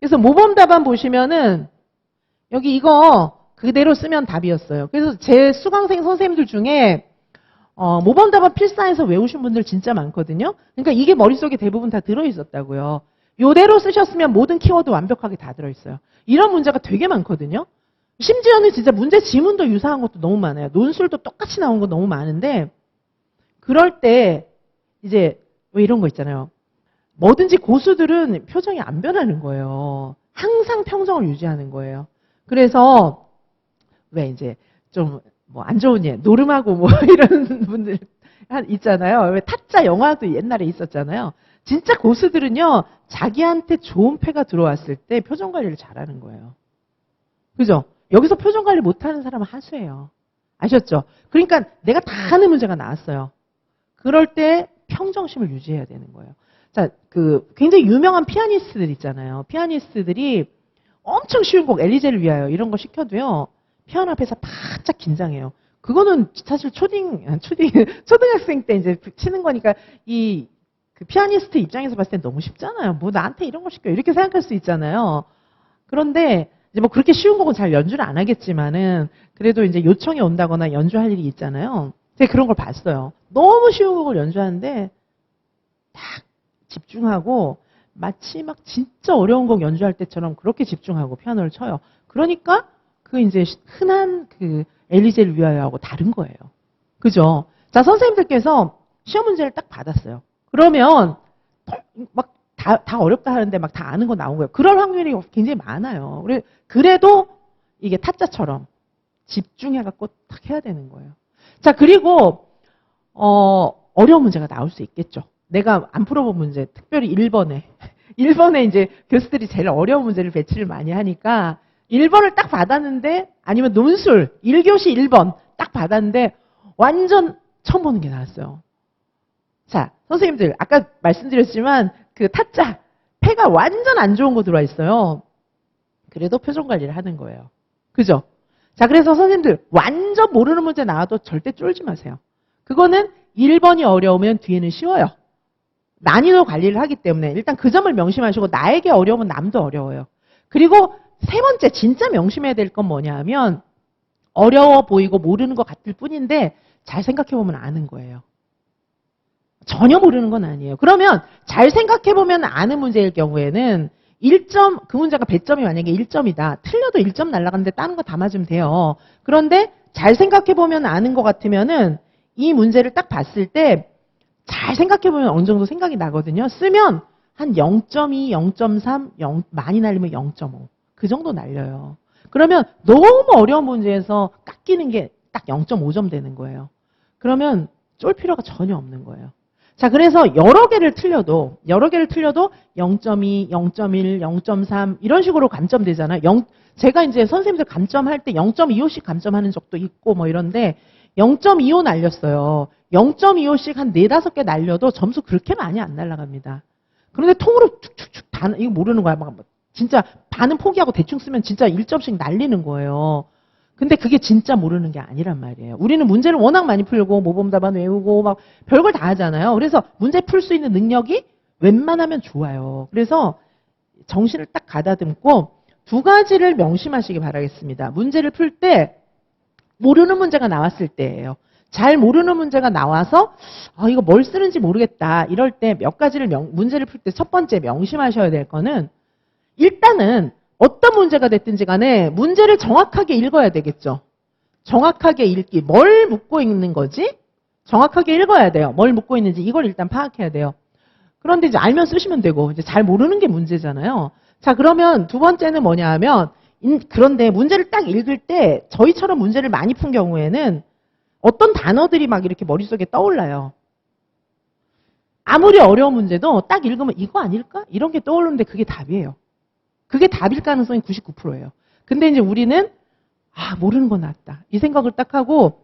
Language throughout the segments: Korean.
그래서 모범 답안 보시면은 여기 이거 그대로 쓰면 답이었어요. 그래서 제 수강생 선생님들 중에 모범 답안 필사해서 외우신 분들 진짜 많거든요. 그러니까 이게 머릿속에 대부분 다 들어있었다고요. 요대로 쓰셨으면 모든 키워드 완벽하게 다 들어있어요. 이런 문제가 되게 많거든요. 심지어는 진짜 문제 지문도 유사한 것도 너무 많아요. 논술도 똑같이 나온 거 너무 많은데 그럴 때 이제 왜 이런 거 있잖아요. 뭐든지 고수들은 표정이 안 변하는 거예요. 항상 평정을 유지하는 거예요. 그래서 왜 이제 좀 뭐 안 좋은 예, 노름하고 뭐 이런 분들 있잖아요. 왜 타짜 영화도 옛날에 있었잖아요. 진짜 고수들은요, 자기한테 좋은 패가 들어왔을 때 표정 관리를 잘하는 거예요. 그죠? 여기서 표정 관리 못하는 사람은 하수예요. 아셨죠? 그러니까 내가 다 하는 문제가 나왔어요. 그럴 때 평정심을 유지해야 되는 거예요. 자, 굉장히 유명한 피아니스트들 있잖아요. 피아니스트들이 엄청 쉬운 곡, 엘리제를 위하여 이런 거 시켜도요, 피아노 앞에서 바짝 긴장해요. 그거는 사실 초등학생 때 이제 치는 거니까 그 피아니스트 입장에서 봤을 땐 너무 쉽잖아요. 뭐 나한테 이런 거 시켜. 이렇게 생각할 수 있잖아요. 그런데 이제 뭐 그렇게 쉬운 곡은 잘 연주를 안 하겠지만은 그래도 이제 요청이 온다거나 연주할 일이 있잖아요. 제가 그런 걸 봤어요. 너무 쉬운 곡을 연주하는데 딱 집중하고 마치 막 진짜 어려운 곡 연주할 때처럼 그렇게 집중하고 피아노를 쳐요. 그러니까 그 이제 흔한 그 엘리제를 위하여하고 다른 거예요. 그죠? 자, 선생님들께서 시험 문제를 딱 받았어요. 그러면 막 다 어렵다 하는데 막 다 아는 거 나온 거예요. 그럴 확률이 굉장히 많아요. 그래도 이게 타짜처럼 집중해갖고 딱 해야 되는 거예요. 자, 그리고 어려운 문제가 나올 수 있겠죠. 내가 안 풀어본 문제, 특별히 1번에 이제 교수들이 제일 어려운 문제를 배치를 많이 하니까 1번을 딱 받았는데, 아니면 논술 1교시 1번 딱 받았는데 완전 처음 보는 게 나왔어요. 자, 선생님들 아까 말씀드렸지만 그 타짜 패가 완전 안 좋은 거 들어와 있어요. 그래도 표정 관리를 하는 거예요. 그죠? 자, 그래서 선생님들 완전 모르는 문제 나와도 절대 쫄지 마세요. 그거는 1번이 어려우면 뒤에는 쉬워요. 난이도 관리를 하기 때문에 일단 그 점을 명심하시고, 나에게 어려우면 남도 어려워요. 그리고 세 번째 진짜 명심해야 될 건 뭐냐 하면, 어려워 보이고 모르는 것 같을 뿐인데 잘 생각해보면 아는 거예요. 전혀 모르는 건 아니에요. 그러면 잘 생각해보면 아는 문제일 경우에는 1점, 그 문제가 배점이 만약에 1점이다. 틀려도 1점 날아가는데 다른 거 다 맞으면 돼요. 그런데 잘 생각해보면 아는 것 같으면은 이 문제를 딱 봤을 때 잘 생각해보면 어느 정도 생각이 나거든요. 쓰면 한 0.2, 0.3, 많이 날리면 0.5. 그 정도 날려요. 그러면 너무 어려운 문제에서 깎이는 게 딱 0.5점 되는 거예요. 그러면 쫄 필요가 전혀 없는 거예요. 자, 그래서 여러 개를 틀려도 0.2, 0.1, 0.3 이런 식으로 감점되잖아요. 제가 이제 선생님들 감점할 때 0.25씩 감점하는 적도 있고 뭐 이런데 0.25 날렸어요. 0.25씩 한 4, 5개 날려도 점수 그렇게 많이 안 날아갑니다. 그런데 통으로 축축축 이거 모르는 거야. 막 진짜 반은 포기하고 대충 쓰면 진짜 1점씩 날리는 거예요. 근데 그게 진짜 모르는 게 아니란 말이에요. 우리는 문제를 워낙 많이 풀고 모범 답안 외우고 막 별걸 다 하잖아요. 그래서 문제 풀 수 있는 능력이 웬만하면 좋아요. 그래서 정신을 딱 가다듬고 두 가지를 명심하시기 바라겠습니다. 문제를 풀 때 모르는 문제가 나왔을 때예요. 잘 모르는 문제가 나와서 이거 뭘 쓰는지 모르겠다. 이럴 때 몇 가지를 문제를 풀 때 첫 번째 명심하셔야 될 거는, 일단은 어떤 문제가 됐든지 간에 문제를 정확하게 읽어야 되겠죠. 정확하게 읽기. 뭘 묻고 있는 거지? 정확하게 읽어야 돼요. 뭘 묻고 있는지 이걸 일단 파악해야 돼요. 그런데 이제 알면 쓰시면 되고, 이제 잘 모르는 게 문제잖아요. 자, 그러면 두 번째는 뭐냐 하면, 그런데 문제를 딱 읽을 때 저희처럼 문제를 많이 푼 경우에는 어떤 단어들이 막 이렇게 머릿속에 떠올라요. 아무리 어려운 문제도 딱 읽으면 이거 아닐까? 이런 게 떠오르는데 그게 답이에요. 그게 답일 가능성이 99%예요. 근데 이제 우리는 모르는 건 낫다. 이 생각을 딱 하고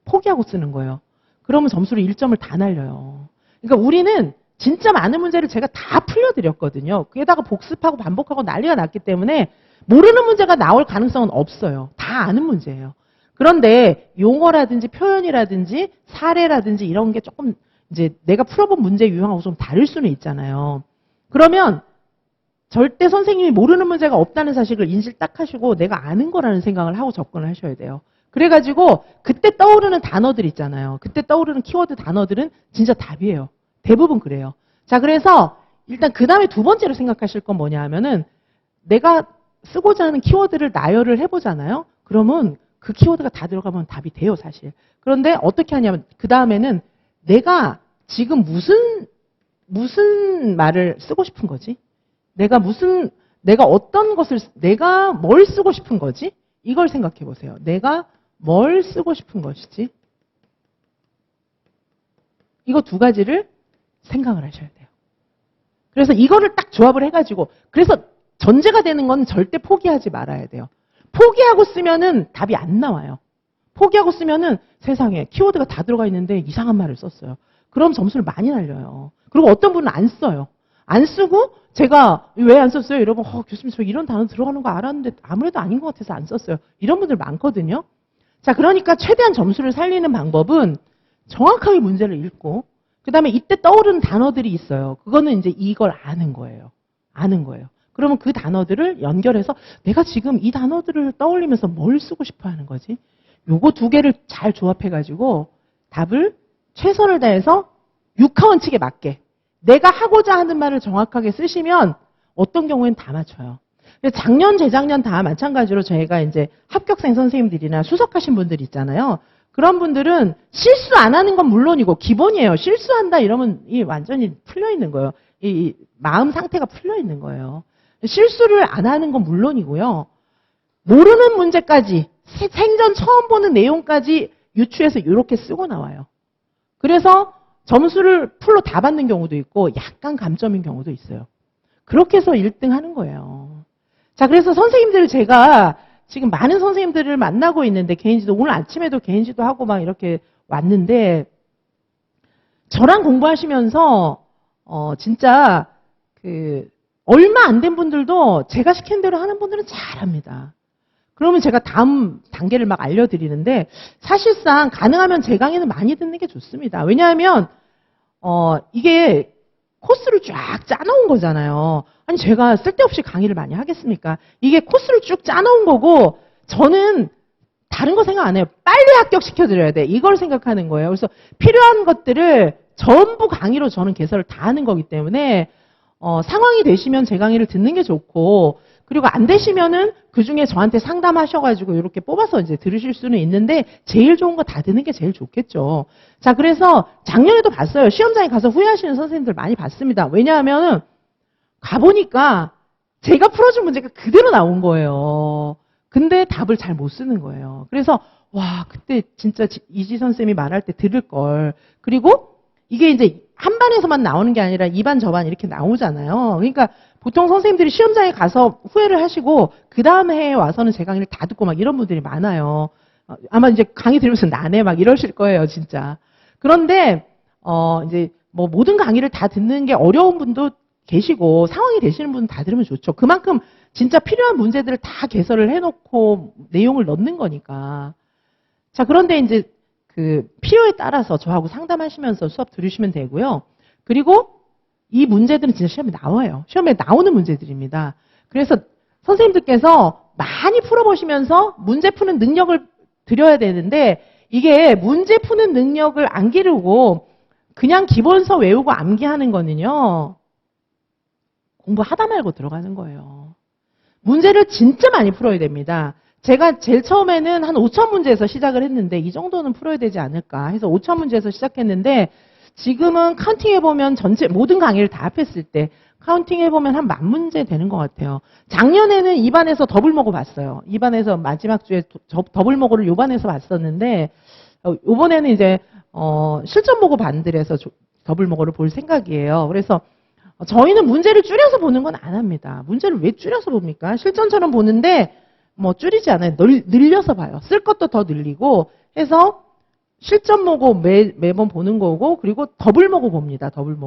포기하고 쓰는 거예요. 그러면 점수를 1점을 다 날려요. 그러니까 우리는 진짜 많은 문제를 제가 다 풀려드렸거든요. 그게다가 복습하고 반복하고 난리가 났기 때문에 모르는 문제가 나올 가능성은 없어요. 다 아는 문제예요. 그런데 용어라든지 표현이라든지 사례라든지 이런 게 조금 이제 내가 풀어본 문제 유형하고 좀 다를 수는 있잖아요. 그러면 절대 선생님이 모르는 문제가 없다는 사실을 인지를 딱 하시고 내가 아는 거라는 생각을 하고 접근을 하셔야 돼요. 그래가지고 그때 떠오르는 단어들 있잖아요. 그때 떠오르는 키워드 단어들은 진짜 답이에요. 대부분 그래요. 자, 그래서 일단 그 다음에 두 번째로 생각하실 건 뭐냐 하면은 내가 쓰고자 하는 키워드를 나열을 해보잖아요. 그러면 그 키워드가 다 들어가면 답이 돼요, 사실. 그런데 어떻게 하냐면 그 다음에는 내가 지금 무슨 말을 쓰고 싶은 거지? 내가 뭘 쓰고 싶은 거지? 이걸 생각해 보세요. 내가 뭘 쓰고 싶은 것이지? 이거 두 가지를 생각을 하셔야 돼요. 그래서 이거를 딱 조합을 해가지고, 그래서 전제가 되는 건 절대 포기하지 말아야 돼요. 포기하고 쓰면은 답이 안 나와요. 포기하고 쓰면은 세상에 키워드가 다 들어가 있는데 이상한 말을 썼어요. 그럼 점수를 많이 날려요. 그리고 어떤 분은 안 써요. 안 쓰고 제가 왜 안 썼어요? 여러분, 교수님 저 이런 단어 들어가는 거 알았는데 아무래도 아닌 것 같아서 안 썼어요. 이런 분들 많거든요. 자, 그러니까 최대한 점수를 살리는 방법은 정확하게 문제를 읽고 그 다음에 이때 떠오르는 단어들이 있어요. 그거는 이제 이걸 아는 거예요. 아는 거예요. 그러면 그 단어들을 연결해서 내가 지금 이 단어들을 떠올리면서 뭘 쓰고 싶어 하는 거지? 요거 두 개를 잘 조합해가지고 답을 최선을 다해서 6하원칙에 맞게 내가 하고자 하는 말을 정확하게 쓰시면 어떤 경우에는 다 맞춰요. 작년, 재작년 다 마찬가지로 저희가 이제 합격생 선생님들이나 수석하신 분들 있잖아요. 그런 분들은 실수 안 하는 건 물론이고 기본이에요. 실수한다 이러면 이 완전히 풀려 있는 거예요. 이 마음 상태가 풀려 있는 거예요. 실수를 안 하는 건 물론이고요. 모르는 문제까지 생전 처음 보는 내용까지 유추해서 이렇게 쓰고 나와요. 그래서 점수를 풀로 다 받는 경우도 있고 약간 감점인 경우도 있어요. 그렇게 해서 1등 하는 거예요. 자, 그래서 선생님들 제가 지금 많은 선생님들을 만나고 있는데 개인지도 오늘 아침에도 개인지도 하고 막 이렇게 왔는데 저랑 공부하시면서 진짜 얼마 안 된 분들도 제가 시킨 대로 하는 분들은 잘합니다. 그러면 제가 다음 단계를 막 알려드리는데 사실상 가능하면 제 강의는 많이 듣는 게 좋습니다. 왜냐하면 이게 코스를 쫙 짜놓은 거잖아요. 아니 제가 쓸데없이 강의를 많이 하겠습니까? 이게 코스를 쭉 짜놓은 거고 저는 다른 거 생각 안 해요. 빨리 합격시켜드려야 돼. 이걸 생각하는 거예요. 그래서 필요한 것들을 전부 강의로 저는 개설을 다 하는 거기 때문에 상황이 되시면 제 강의를 듣는 게 좋고 그리고 안 되시면은 그 중에 저한테 상담하셔가지고 이렇게 뽑아서 이제 들으실 수는 있는데 제일 좋은 거 다 듣는 게 제일 좋겠죠. 자, 그래서 작년에도 봤어요. 시험장에 가서 후회하시는 선생님들 많이 봤습니다. 왜냐하면은 가보니까 제가 풀어준 문제가 그대로 나온 거예요. 근데 답을 잘 못 쓰는 거예요. 그래서 와, 그때 진짜 이지선 쌤이 말할 때 들을 걸. 그리고 이게 이제 한 반에서만 나오는 게 아니라 2반, 저반 이렇게 나오잖아요. 그러니까 보통 선생님들이 시험장에 가서 후회를 하시고 그 다음 해에 와서는 제 강의를 다 듣고 막 이런 분들이 많아요. 아마 이제 강의 들으면서 나네 막 이러실 거예요, 진짜. 그런데 이제 뭐 모든 강의를 다 듣는 게 어려운 분도 계시고 상황이 되시는 분은 다 들으면 좋죠. 그만큼 진짜 필요한 문제들을 다 개설을 해놓고 내용을 넣는 거니까. 자, 그런데 이제 필요에 따라서 저하고 상담하시면서 수업 들으시면 되고요. 그리고 이 문제들은 진짜 시험에 나와요. 시험에 나오는 문제들입니다. 그래서 선생님들께서 많이 풀어보시면서 문제 푸는 능력을 들여야 되는데 이게 문제 푸는 능력을 안 기르고 그냥 기본서 외우고 암기하는 거는요. 공부하다 말고 들어가는 거예요. 문제를 진짜 많이 풀어야 됩니다. 제가 제일 처음에는 한 5천 문제에서 시작을 했는데 이 정도는 풀어야 되지 않을까 해서 5천 문제에서 시작했는데 지금은 카운팅해보면 전체 모든 강의를 다 합했을 때 카운팅해보면 한 10,000문제 되는 것 같아요. 작년에는 2반에서 더블모고 봤어요. 2반에서 마지막 주에 더블모고를 요반에서 봤었는데 요번에는 이제 실전모고 반들에서 더블모고를 볼 생각이에요. 그래서 저희는 문제를 줄여서 보는 건 안 합니다. 문제를 왜 줄여서 봅니까? 실전처럼 보는데 뭐 줄이지 않아요. 늘려서 봐요. 쓸 것도 더 늘리고 해서 실전모고 매번 보는 거고 그리고 더블모고 봅니다. 더블모고.